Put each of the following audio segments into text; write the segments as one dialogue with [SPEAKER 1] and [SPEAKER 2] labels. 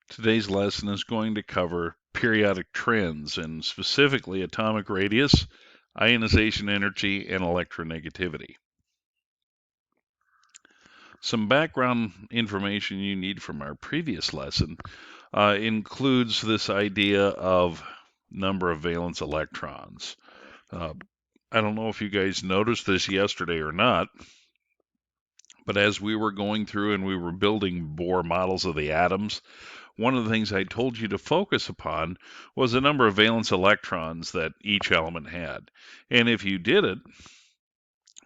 [SPEAKER 1] Today's lesson is going to cover periodic trends and specifically atomic radius, ionization energy, and electronegativity. Some background information you need from our previous lesson includes this idea of number of valence electrons. I don't know if you guys noticed this yesterday or not, but as we were going through and we were building Bohr models of the atoms, one of the things I told you to focus upon was the number of valence electrons that each element had. And if you did it,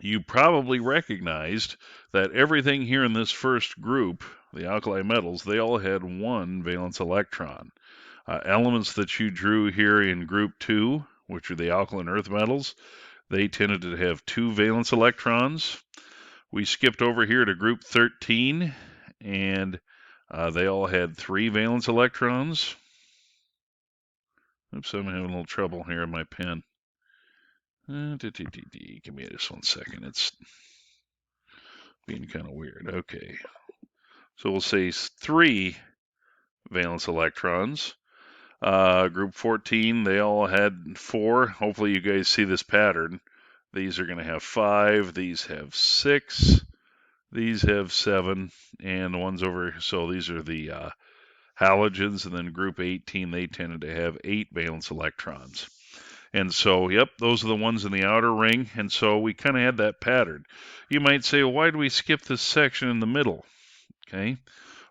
[SPEAKER 1] you probably recognized that everything here in this first group, the alkali metals, they all had one valence electron. Elements that you drew here in group 2, which are the alkaline earth metals, they tended to have two valence electrons. We skipped over here to group 13, and they all had three valence electrons. Oops, I'm having a little trouble here in my pen. Give me just 1 second. It's being kind of weird. Okay. So we'll say three valence electrons. Group 14, they all had four. Hopefully you guys see this pattern. These are going to have five. These have six. These have seven. And the ones over, so these are the halogens. And then group 18, they tended to have eight valence electrons. And so, yep, those are the ones in the outer ring. And so we kind of had that pattern. You might say, well, why do we skip this section in the middle? Okay.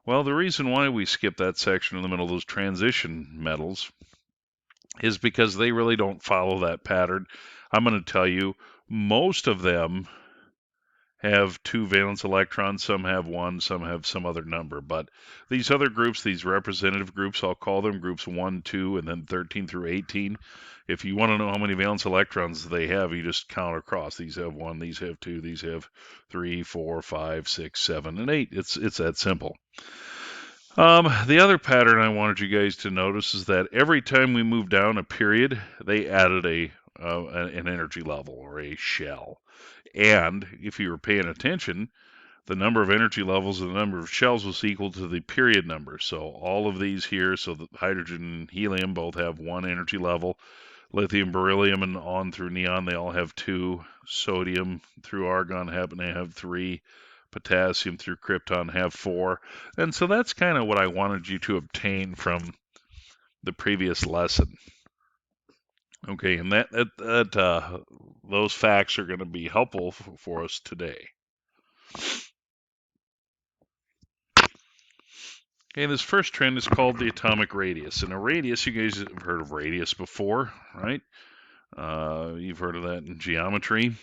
[SPEAKER 1] Well, the reason why we skip that section in the middle, those transition metals, is because they really don't follow that pattern. I'm going to tell you, most of them have two valence electrons. Some have one, some have some other number. But these other groups, these representative groups, I'll call them groups 1, 2, and then 13 through 18. If you want to know how many valence electrons they have, you just count across. These have one, these have two, these have 3, 4, 5, 6, 7, and 8. It's that simple. The other pattern I wanted you guys to notice is that every time we move down a period, they added an energy level or a shell. And if you were paying attention, the number of energy levels and the number of shells was equal to the period number. So all of these here, so the hydrogen and helium both have one energy level. Lithium, beryllium, and on through neon, they all have two. Sodium through argon happen to have three. Potassium through krypton have four. And so that's kind of what I wanted you to obtain from the previous lesson. Okay, and those facts are going to be helpful for us today. Okay, this first trend is called the atomic radius. And a radius, you guys have heard of radius before, right? You've heard of that in geometry.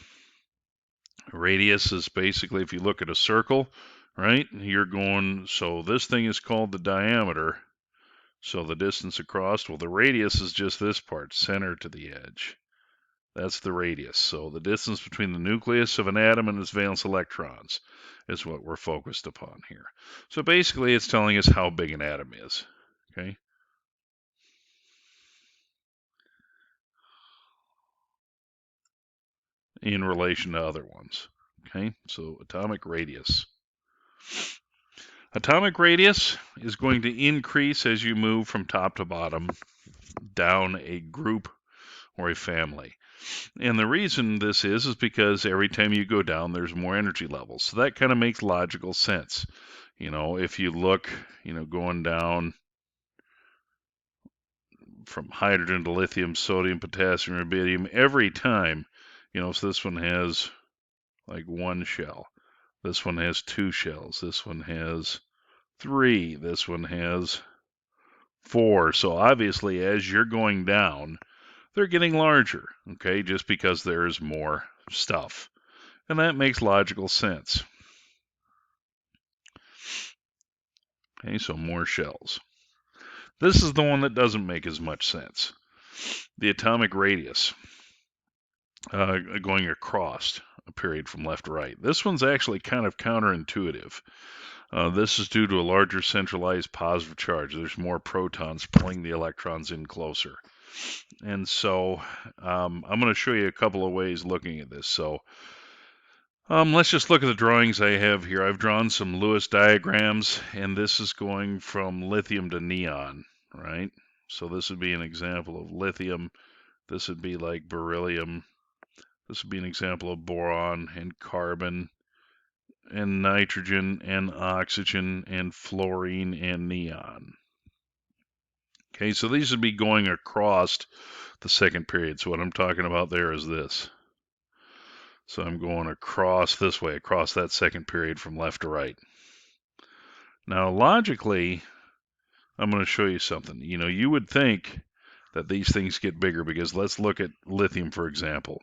[SPEAKER 1] Radius is basically, if you look at a circle, right? You're going, so this thing is called the diameter. So the distance across, well, the radius is just this part, center to the edge. That's the radius. So the distance between the nucleus of an atom and its valence electrons is what we're focused upon here. So basically, it's telling us how big an atom is. Okay. In relation to other ones. Okay. So atomic radius. Atomic radius is going to increase as you move from top to bottom down a group or a family. And the reason this is because every time you go down, there's more energy levels. So that kind of makes logical sense. You know, if you look, going down from hydrogen to lithium, sodium, potassium, rubidium, every time, so this one has like one shell. This one has two shells. This one has three. This one has four. So obviously, as you're going down, they're getting larger, okay, just because there's more stuff. And that makes logical sense. Okay, so more shells. This is the one that doesn't make as much sense. The atomic radius going across a period from left to right. This one's actually kind of counterintuitive. This is due to a larger centralized positive charge. There's more protons pulling the electrons in closer. And so I'm going to show you a couple of ways looking at this. So Let's just look at the drawings I have here. I've drawn some Lewis diagrams, and this is going from lithium to neon, right? So this would be an example of lithium. This would be like beryllium. This would be an example of boron and carbon and nitrogen and oxygen and fluorine and neon. Okay, so these would be going across the second period. So what I'm talking about there is this. So I'm going across this way, across that second period from left to right. Now, logically, I'm going to show you something. You know, you would think that these things get bigger because let's look at lithium, for example.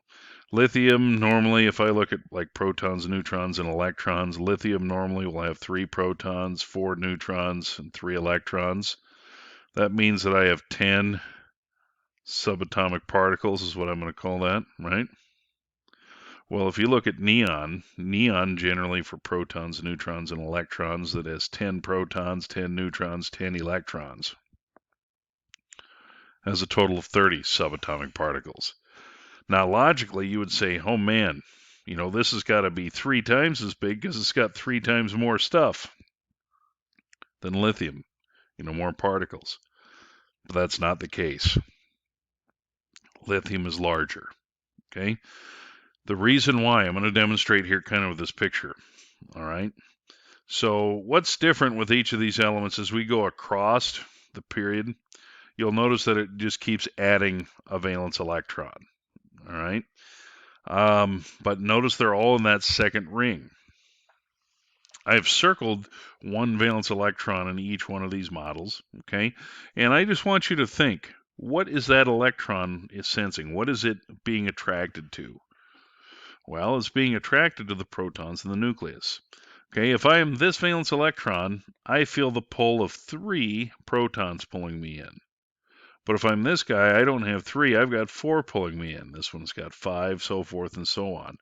[SPEAKER 1] Lithium, normally, if I look at like protons, neutrons, and electrons, lithium normally will have 3 protons, 4 neutrons, and 3 electrons. That means that I have 10 subatomic particles is what I'm going to call that, right? Well, if you look at neon generally for protons, neutrons, and electrons, that has 10 protons, 10 neutrons, 10 electrons, has a total of 30 subatomic particles. Now, logically, you would say, oh man, you know, this has got to be 3 times as big because it's got 3 times more stuff than lithium, you know, more particles. But that's not the case. Lithium is larger, okay? The reason why, I'm going to demonstrate here kind of with this picture, all right? So what's different with each of these elements as we go across the period, you'll notice that it just keeps adding a valence electron, all right? But notice they're all in that second ring. I've circled one valence electron in each one of these models, okay? And I just want you to think, what is that electron is sensing? What is it being attracted to? Well, it's being attracted to the protons in the nucleus. Okay, if I am this valence electron, I feel the pull of 3 protons pulling me in. But if I'm this guy, I don't have 3, I've got 4 pulling me in. This one's got 5, so forth and so on.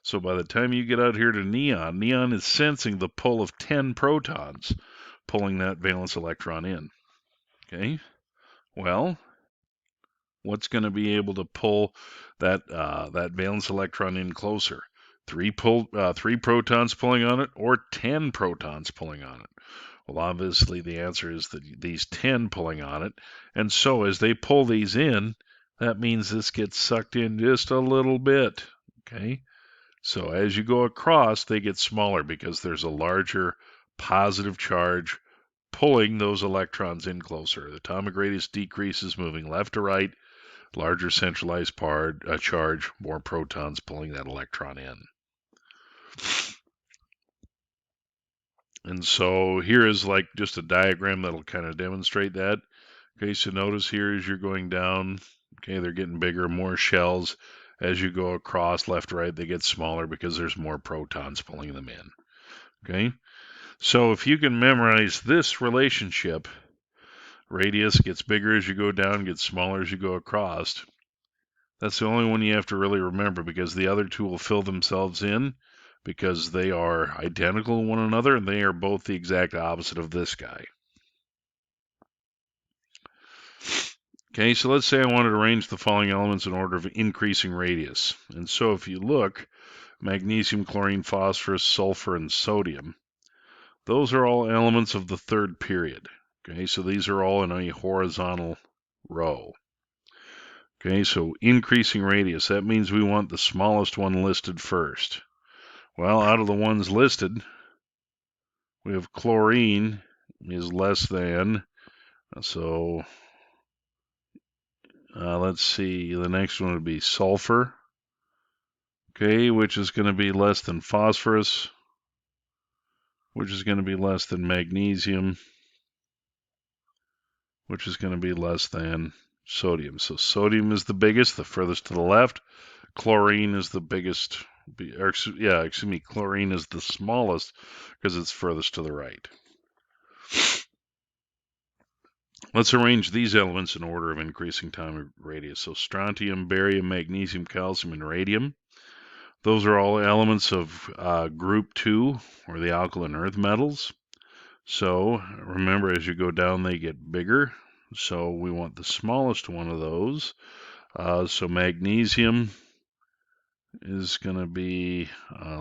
[SPEAKER 1] So by the time you get out here to neon, neon is sensing the pull of 10 protons pulling that valence electron in. Okay, well, what's going to be able to pull that valence electron in closer? 3 protons pulling on it, or 10 protons pulling on it? Well, obviously the answer is that these 10 pulling on it, and so as they pull these in, that means this gets sucked in just a little bit. Okay, so as you go across, they get smaller because there's a larger positive charge pulling those electrons in closer. The atomic radius decreases, moving left to right. Larger centralized charge, more protons pulling that electron in. And so here is like just a diagram that'll kind of demonstrate that. Okay, so notice here as you're going down, okay, they're getting bigger, more shells. As you go across left to right, they get smaller because there's more protons pulling them in. Okay, so if you can memorize this relationship, radius gets bigger as you go down, gets smaller as you go across. That's the only one you have to really remember because the other two will fill themselves in because they are identical to one another and they are both the exact opposite of this guy. Okay, so let's say I wanted to arrange the following elements in order of increasing radius. And so if you look, magnesium, chlorine, phosphorus, sulfur, and sodium, those are all elements of the third period. Okay, so these are all in a horizontal row. Okay, so increasing radius, that means we want the smallest one listed first. Well, out of the ones listed, we have chlorine is less than, so let's see, the next one would be sulfur, okay, which is going to be less than phosphorus, which is going to be less than magnesium, which is going to be less than sodium. So sodium is the biggest, the furthest to the left. Chlorine is the biggest, chlorine is the smallest because it's furthest to the right. Let's arrange these elements in order of increasing time radius. So strontium, barium, magnesium, calcium, and radium. Those are all elements of group 2, or the alkaline earth metals. So remember, as you go down, they get bigger. So we want the smallest one of those. So magnesium is going to be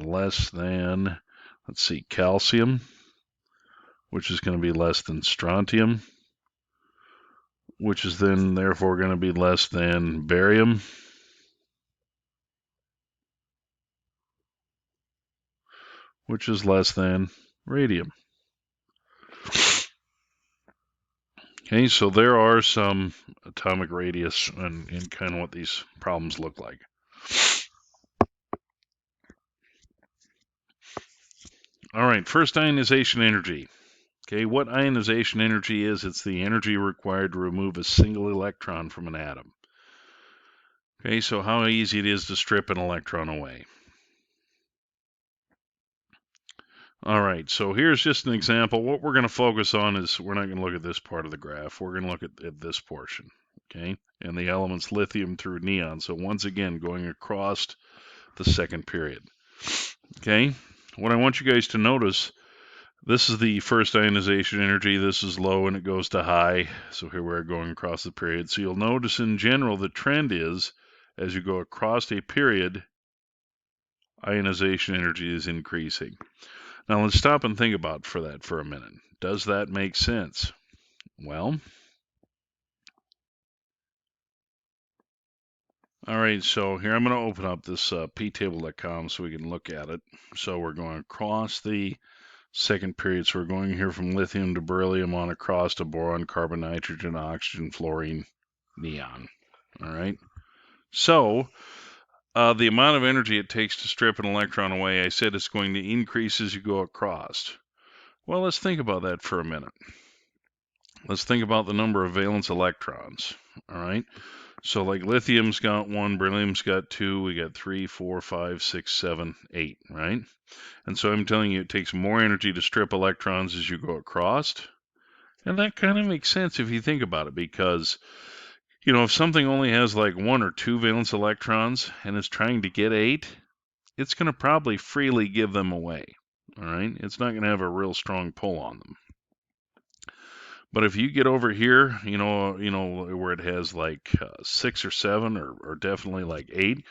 [SPEAKER 1] less than, let's see, calcium, which is going to be less than strontium, which is then therefore going to be less than barium, which is less than radium. Okay, so there are some atomic radius and kind of what these problems look like. All right, first ionization energy. Okay, what ionization energy is, it's the energy required to remove a single electron from an atom. Okay, so how easy it is to strip an electron away. All right, so here's just an example. What we're going to focus on is, we're not going to look at this part of the graph. We're going to look at this portion, okay? And the elements lithium through neon. So once again, going across the second period, okay? What I want you guys to notice, this is the first ionization energy. This is low and it goes to high. So here we're going across the period. So you'll notice in general, the trend is, as you go across a period, ionization energy is increasing. Now let's stop and think about that for a minute. Does that make sense? Well, all right, so here I'm going to open up this ptable.com so we can look at it. So we're going across the second period. So we're going here from lithium to beryllium on across to boron, carbon, nitrogen, oxygen, fluorine, neon. All right. So the amount of energy it takes to strip an electron away, I said it's going to increase as you go across. Well, let's think about that for a minute. Let's think about the number of valence electrons. All right. So like lithium's got 1, beryllium's got 2, we got 3, 4, 5, 6, 7, 8, right? And so I'm telling you, it takes more energy to strip electrons as you go across. And that kind of makes sense if you think about it, because, you know, if something only has like 1 or 2 valence electrons and is trying to get 8, it's going to probably freely give them away. All right. It's not going to have a real strong pull on them. But if you get over here, you know, where it has like 6 or 7 or definitely like 8,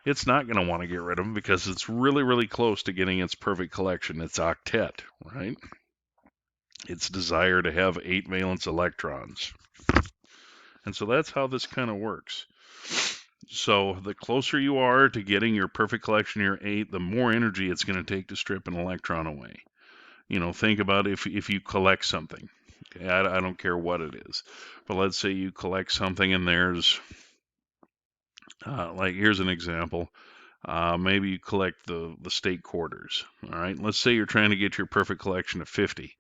[SPEAKER 1] it's not going to want to get rid of them because it's really, really close to getting its perfect collection, its octet, right? Its desire to have 8 valence electrons. And so that's how this kind of works. So the closer you are to getting your perfect collection, your 8, the more energy it's going to take to strip an electron away. You know, think about if you collect something. Okay, I don't care what it is, but let's say you collect something and there's, like, here's an example. Maybe you collect the state quarters. All right, let's say you're trying to get your perfect collection of 50.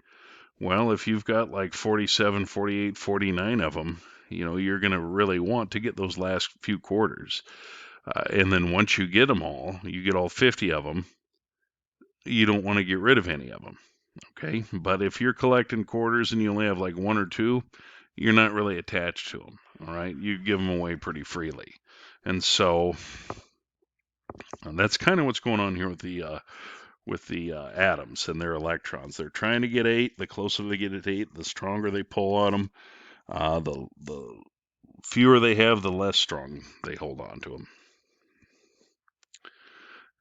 [SPEAKER 1] Well, if you've got like 47, 48, 49 of them, you know, you're going to really want to get those last few quarters. And then once you get them all, you get all 50 of them, you don't want to get rid of any of them. Okay, but if you're collecting quarters and you only have like 1 or 2, you're not really attached to them. All right, you give them away pretty freely, and so that's kind of what's going on here with the atoms and their electrons. They're trying to get 8. The closer they get to 8, the stronger they pull on them. The fewer they have, the less strong they hold on to them.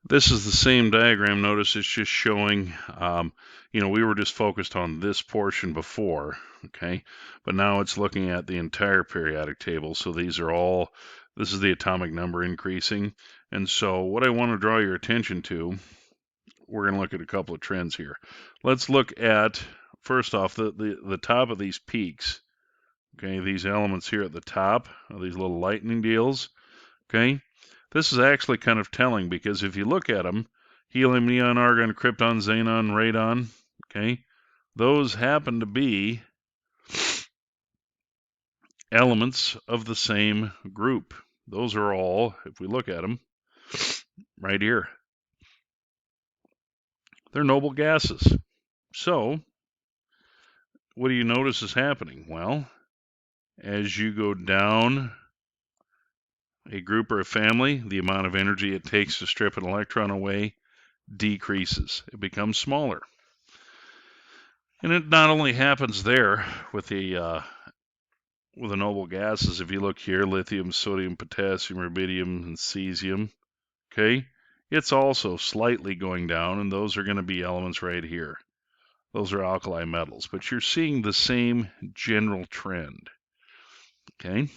[SPEAKER 1] This is the same diagram. Notice it's just showing, you know, we were just focused on this portion before, okay? But now it's looking at the entire periodic table. So these are all, this is the atomic number increasing. And so what I want to draw your attention to, we're going to look at a couple of trends here. Let's look at, first off, the top of these peaks, okay? These elements here at the top are these little lightning deals, okay? This is actually kind of telling because if you look at them, helium, neon, argon, krypton, xenon, radon, okay, those happen to be elements of the same group. Those are all, if we look at them, right here. They're noble gases. So, what do you notice is happening? Well, as you go down a group or a family, the amount of energy it takes to strip an electron away decreases. It becomes smaller. And it not only happens there with the noble gases. If you look here, lithium, sodium, potassium, rubidium, and cesium, okay, it's also slightly going down, and those are going to be elements right here. Those are alkali metals, but you're seeing the same general trend, okay?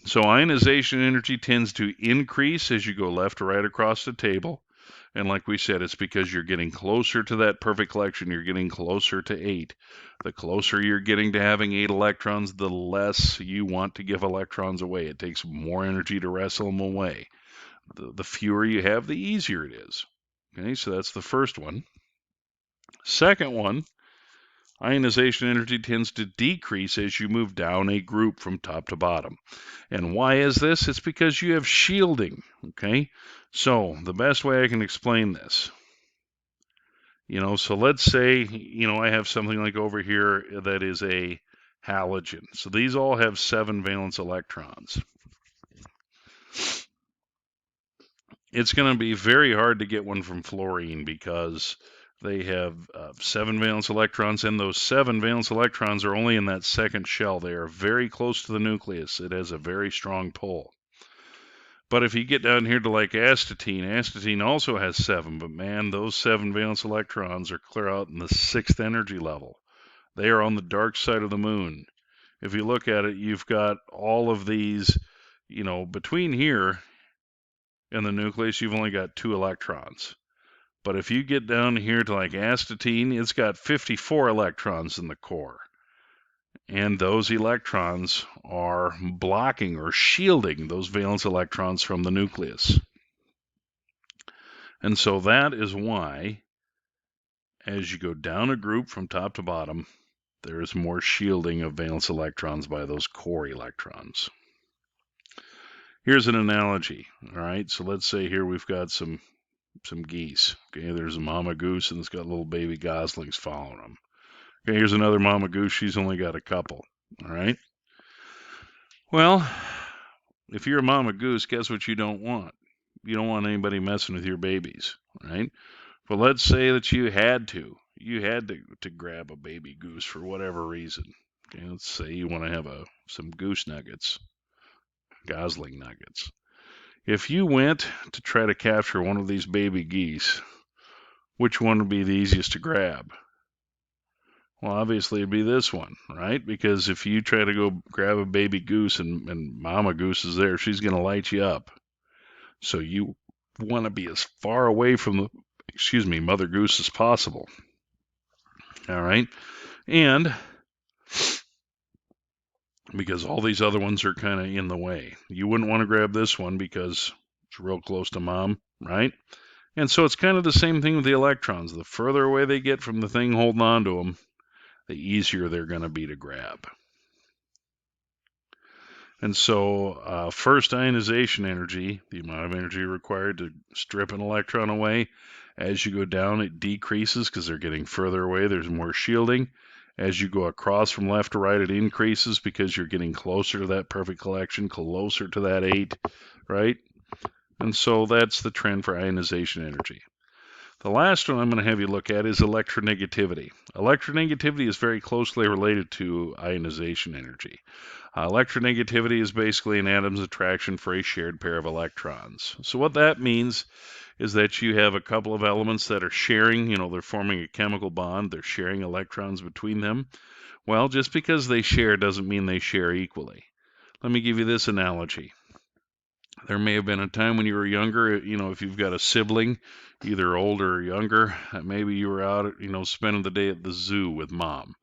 [SPEAKER 1] So ionization energy tends to increase as you go left or right across the table. And like we said, it's because you're getting closer to that perfect collection. You're getting closer to 8. The closer you're getting to having 8 electrons, the less you want to give electrons away. It takes more energy to wrestle them away. The fewer you have, the easier it is. Okay, so that's the first one. Second one, ionization energy tends to decrease as you move down a group from top to bottom. And why is this? It's because you have shielding, okay? So the best way I can explain this, so let's say, I have something like over here that is a halogen. So these all have 7 valence electrons. It's going to be very hard to get one from fluorine because they have 7 valence electrons, and those 7 valence electrons are only in that second shell. They are very close to the nucleus. It has a very strong pull. But if you get down here to like astatine also has 7, but man, those 7 valence electrons are clear out in the 6th energy level. They are on the dark side of the moon. If you look at it, you've got all of these, between here and the nucleus, you've only got 2 electrons. But if you get down here to like astatine, it's got 54 electrons in the core. And those electrons are blocking or shielding those valence electrons from the nucleus. And so that is why, as you go down a group from top to bottom, there is more shielding of valence electrons by those core electrons. Here's an analogy, all right? So let's say here we've got some geese. Okay, there's a mama goose and it's got little baby goslings following them. Okay, here's another mama goose. She's only got a couple, all right? Well, if you're a mama goose, guess what you don't want? You don't want anybody messing with your babies, right? But let's say that you had to grab a baby goose for whatever reason. Okay, let's say you want to have some goose nuggets, gosling nuggets. If you went to try to capture one of these baby geese, which one would be the easiest to grab? Well, obviously it'd be this one, right? Because if you try to go grab a baby goose and mama goose is there, she's going to light you up. So you want to be as far away from mother goose as possible. All right. And because all these other ones are kind of in the way, you wouldn't want to grab this one because it's real close to mom, right? And so it's kind of the same thing with the electrons. The further away they get from the thing holding on to them, the easier they're going to be to grab. And so first ionization energy, the amount of energy required to strip an electron away, as you go down, it decreases because they're getting further away. There's more shielding. As you go across from left to right, it increases because you're getting closer to that perfect collection, closer to that 8, right? And so that's the trend for ionization energy. The last one I'm going to have you look at is electronegativity. Electronegativity is very closely related to ionization energy. Electronegativity is basically an atom's attraction for a shared pair of electrons. So what that means is that you have a couple of elements that are sharing, they're forming a chemical bond, they're sharing electrons between them. Well, just because they share doesn't mean they share equally. Let me give you this analogy. There may have been a time when you were younger, if you've got a sibling, either older or younger, maybe you were out, spending the day at the zoo with mom.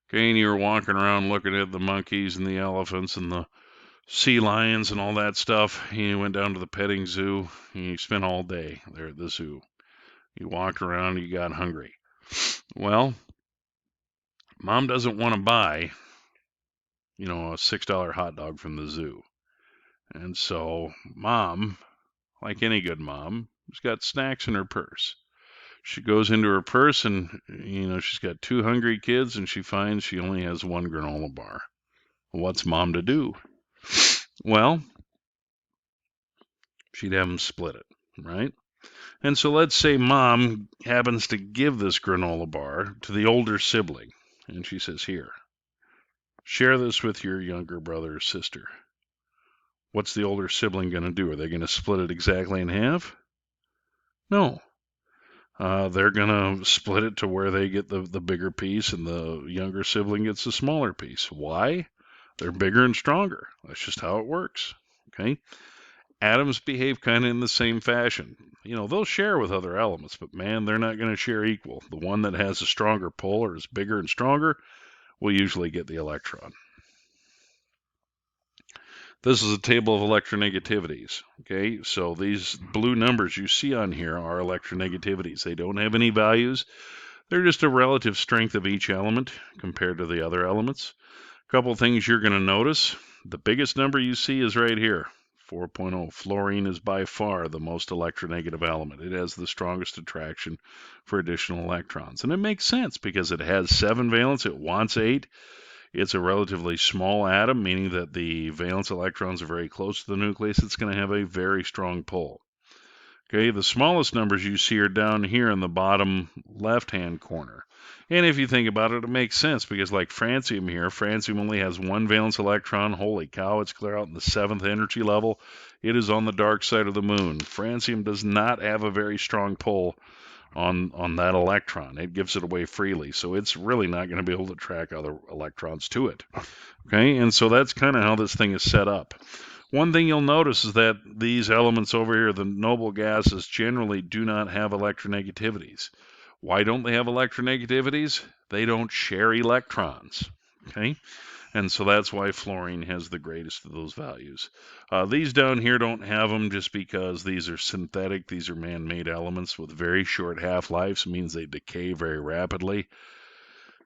[SPEAKER 1] Okay, and you were walking around looking at the monkeys and the elephants and the sea lions and all that stuff. You went down to the petting zoo and you spent all day there at the zoo. You walked around, you got hungry. Well, mom doesn't want to buy, a $6 hot dog from the zoo. And so mom, like any good mom, has got snacks in her purse. She goes into her purse and, she's got 2 hungry kids and she finds she only has 1 granola bar. What's mom to do? Well, she'd have them split it, right? And so let's say mom happens to give this granola bar to the older sibling. And she says, here, share this with your younger brother or sister. what's the older sibling going to do? Are they going to split it exactly in half? No. They're going to split it to where they get the bigger piece and the younger sibling gets the smaller piece. Why? They're bigger and stronger. That's just how it works. Okay? Atoms behave kind of in the same fashion. They'll share with other elements, but man, they're not going to share equal. The one that has a stronger pull or is bigger and stronger will usually get the electron. This is a table of electronegativities. Okay, so these blue numbers you see on here are electronegativities. They don't have any values. They're just a relative strength of each element compared to the other elements. A couple things you're going to notice. The biggest number you see is right here, 4.0. Fluorine is by far the most electronegative element. It has the strongest attraction for additional electrons. And it makes sense because it has 7 valence, it wants 8. It's a relatively small atom, meaning that the valence electrons are very close to the nucleus. It's going to have a very strong pull. Okay, the smallest numbers you see are down here in the bottom left-hand corner. And if you think about it, it makes sense because like francium here, francium only has 1 valence electron. Holy cow, it's clear out in the 7th energy level. It is on the dark side of the moon. Francium does not have a very strong pull on that electron. It gives it away freely, so it's really not going to be able to track other electrons to it. Okay, and so that's kind of how this thing is set up. One thing you'll notice is that these elements over here, the noble gases, generally do not have electronegativities. Why don't they have electronegativities? They don't share electrons. Okay, and so that's why fluorine has the greatest of those values. These down here don't have them just because these are synthetic. These are man-made elements with very short half-lives. It means they decay very rapidly.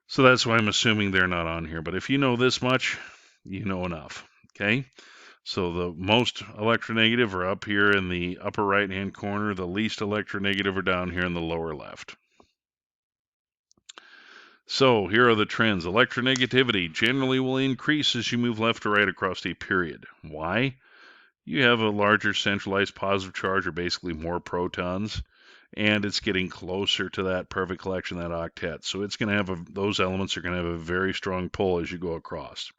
[SPEAKER 1] So that's why I'm assuming they're not on here. But if you know this much, you know enough. Okay? So the most electronegative are up here in the upper right-hand corner. The least electronegative are down here in the lower left. So here are the trends. Electronegativity generally will increase as you move left to right across a period. Why? You have a larger centralized positive charge, or basically more protons, and it's getting closer to that perfect collection, that octet. So it's going to have those elements are going to have a very strong pull as you go across.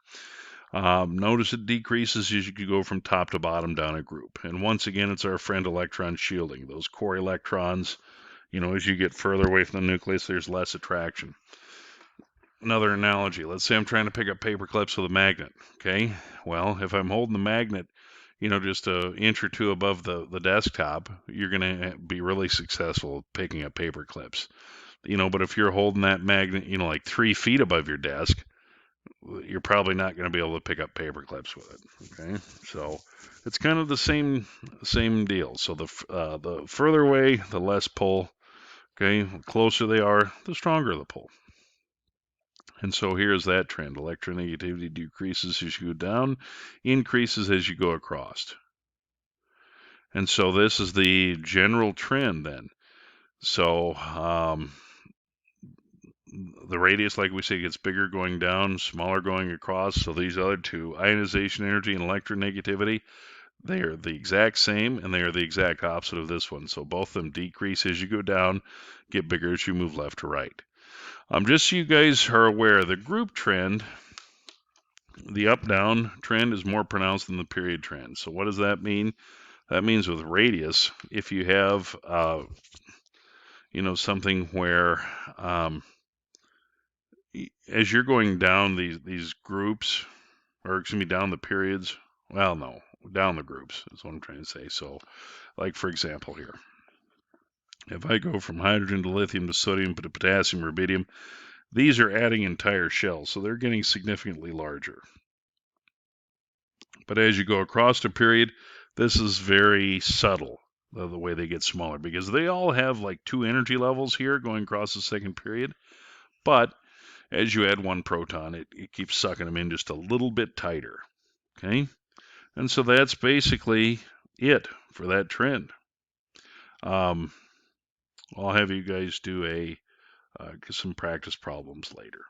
[SPEAKER 1] Notice it decreases as you go from top to bottom down a group. And once again, it's our friend electron shielding. Those core electrons, as you get further away from the nucleus, there's less attraction. Another analogy, let's say I'm trying to pick up paper clips with a magnet. Okay, well, if I'm holding the magnet, just an inch or two above the desktop, you're going to be really successful picking up paper clips. But if you're holding that magnet, like 3 feet above your desk, you're probably not going to be able to pick up paper clips with it. Okay, so it's kind of the same deal. So the further away, the less pull. Okay, the closer they are, the stronger the pull. And so here's that trend. Electronegativity decreases as you go down, increases as you go across. And so this is the general trend then. So the radius, like we say, gets bigger going down, smaller going across. So these other two, ionization energy and electronegativity, they are the exact same, and they are the exact opposite of this one. So both of them decrease as you go down, get bigger as you move left to right. Just so you guys are aware, the group trend, the up-down trend is more pronounced than the period trend. So what does that mean? That means with radius, if you have, something where as you're going down these groups, or excuse me, down the periods, well, no, down the groups is what I'm trying to say. So, like for example here, if I go from hydrogen to lithium to sodium to potassium, rubidium, these are adding entire shells, so they're getting significantly larger. But as you go across a period, this is very subtle, the way they get smaller, because they all have like 2 energy levels here going across the second period. But as you add 1 proton, it keeps sucking them in just a little bit tighter. Okay? And so that's basically it for that trend. I'll have you guys do some practice problems later.